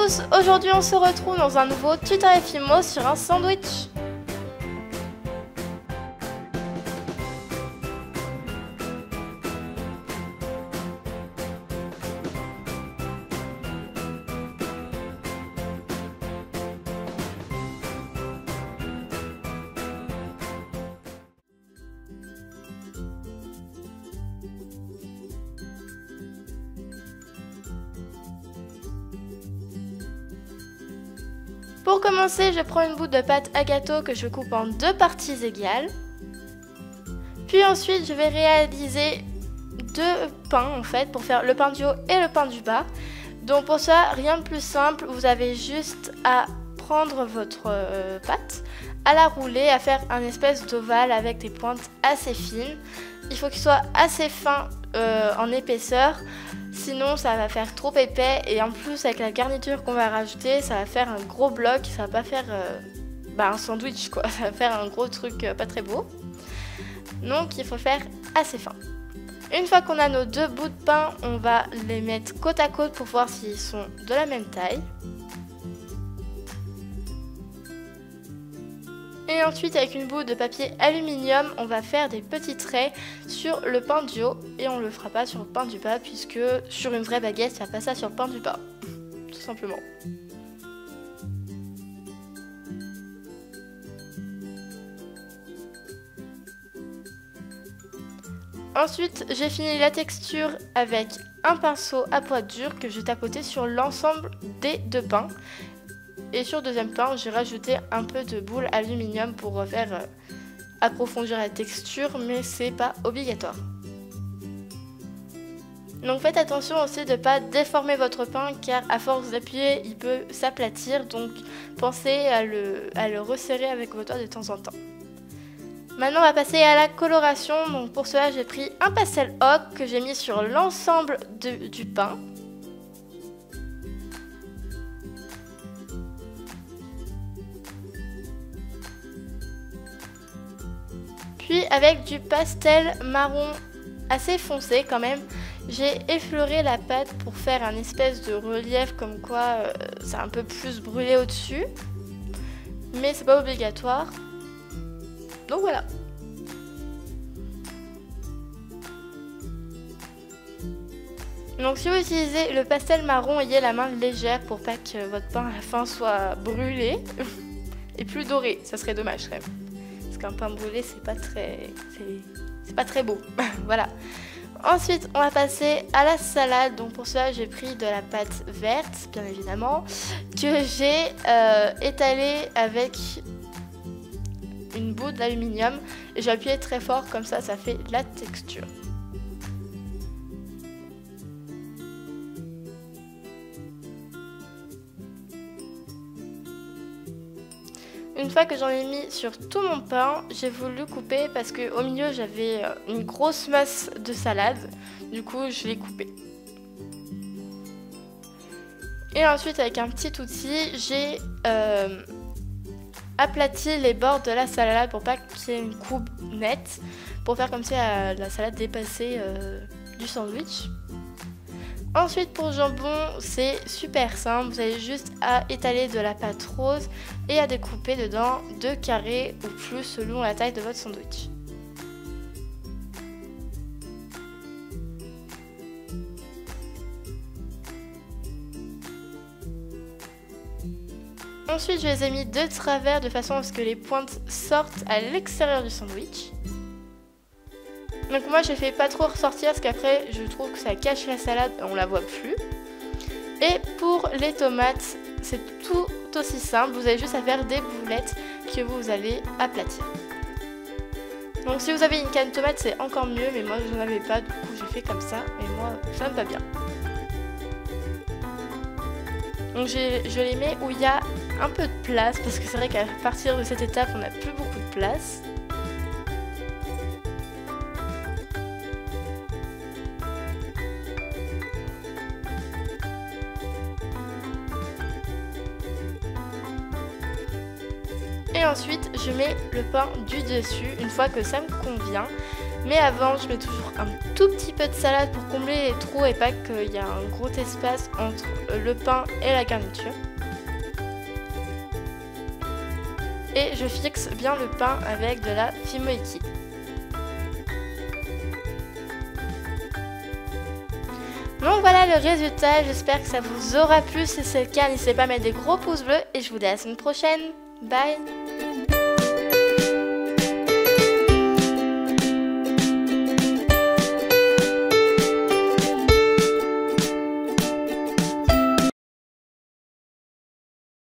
tous, aujourd'hui on se retrouve dans un nouveau tutoriel Fimo sur un sandwich. Pour commencer, je prends une bout de pâte à gâteau que je coupe en deux parties égales. Puis ensuite, je vais réaliser deux pains en fait pour faire le pain du haut et le pain du bas. Donc pour ça, rien de plus simple, vous avez juste à prendre votre pâte, à la rouler, à faire un espèce d'ovale avec des pointes assez fines. Il faut qu'il soit assez fin en épaisseur. Sinon ça va faire trop épais et en plus avec la garniture qu'on va rajouter ça va faire un gros bloc, ça va pas faire un sandwich quoi, ça va faire un gros truc pas très beau. Donc il faut faire assez fin. Une fois qu'on a nos deux bouts de pain, on va les mettre côte à côte pour voir s'ils sont de la même taille. Et ensuite avec une boule de papier aluminium, on va faire des petits traits sur le pain du haut et on le fera pas sur le pain du bas puisque sur une vraie baguette, il n'y a pas ça sur le pain du bas, tout simplement. Ensuite, j'ai fini la texture avec un pinceau à pointure que je vais tapoter sur l'ensemble des deux pains. Et sur le deuxième pain, j'ai rajouté un peu de boule aluminium pour faire approfondir la texture, mais c'est pas obligatoire. Donc faites attention aussi de ne pas déformer votre pain car à force d'appuyer, il peut s'aplatir. Donc pensez à le resserrer avec vos doigts de temps en temps. Maintenant on va passer à la coloration. Donc pour cela j'ai pris un pastel ocre que j'ai mis sur l'ensemble du pain. Puis avec du pastel marron assez foncé quand même, j'ai effleuré la pâte pour faire un espèce de relief comme quoi c'est un peu plus brûlé au-dessus. Mais c'est pas obligatoire. Donc voilà. Donc si vous utilisez le pastel marron, ayez la main légère pour pas que votre pain à la fin soit brûlé et plus doré, ça serait dommage quand même. Parce qu'un pain brûlé c'est pas très beau. Voilà. Ensuite on va passer à la salade. Donc pour cela j'ai pris de la pâte verte bien évidemment que j'ai étalée avec une boule d'aluminium et j'ai appuyé très fort comme ça fait de la texture. Une fois que j'en ai mis sur tout mon pain, j'ai voulu couper parce qu'au milieu j'avais une grosse masse de salade. Du coup je l'ai coupé. Et ensuite avec un petit outil, j'ai aplati les bords de la salade pour pas qu'il y ait une coupe nette. Pour faire comme si la salade dépassait du sandwich. Ensuite pour le jambon, c'est super simple, vous avez juste à étaler de la pâte rose et à découper dedans 2 carrés ou plus selon la taille de votre sandwich. Ensuite je les ai mis de travers de façon à ce que les pointes sortent à l'extérieur du sandwich. Donc moi je fais pas trop ressortir parce qu'après je trouve que ça cache la salade, on la voit plus. Et pour les tomates, c'est tout aussi simple, vous avez juste à faire des boulettes que vous allez aplatir. Donc si vous avez une canne de tomates c'est encore mieux, mais moi je n'en avais pas, du coup j'ai fait comme ça, et moi ça me va bien. Donc je les mets où il y a un peu de place, parce que c'est vrai qu'à partir de cette étape on n'a plus beaucoup de place. Et ensuite je mets le pain du dessus une fois que ça me convient. Mais avant, je mets toujours un tout petit peu de salade pour combler les trous et pas qu'il y ait un gros espace entre le pain et la garniture. Et je fixe bien le pain avec de la fimo-ikki. Donc voilà le résultat, j'espère que ça vous aura plu. Si c'est le cas, n'hésitez pas à mettre des gros pouces bleus et je vous dis à la semaine prochaine. Bye!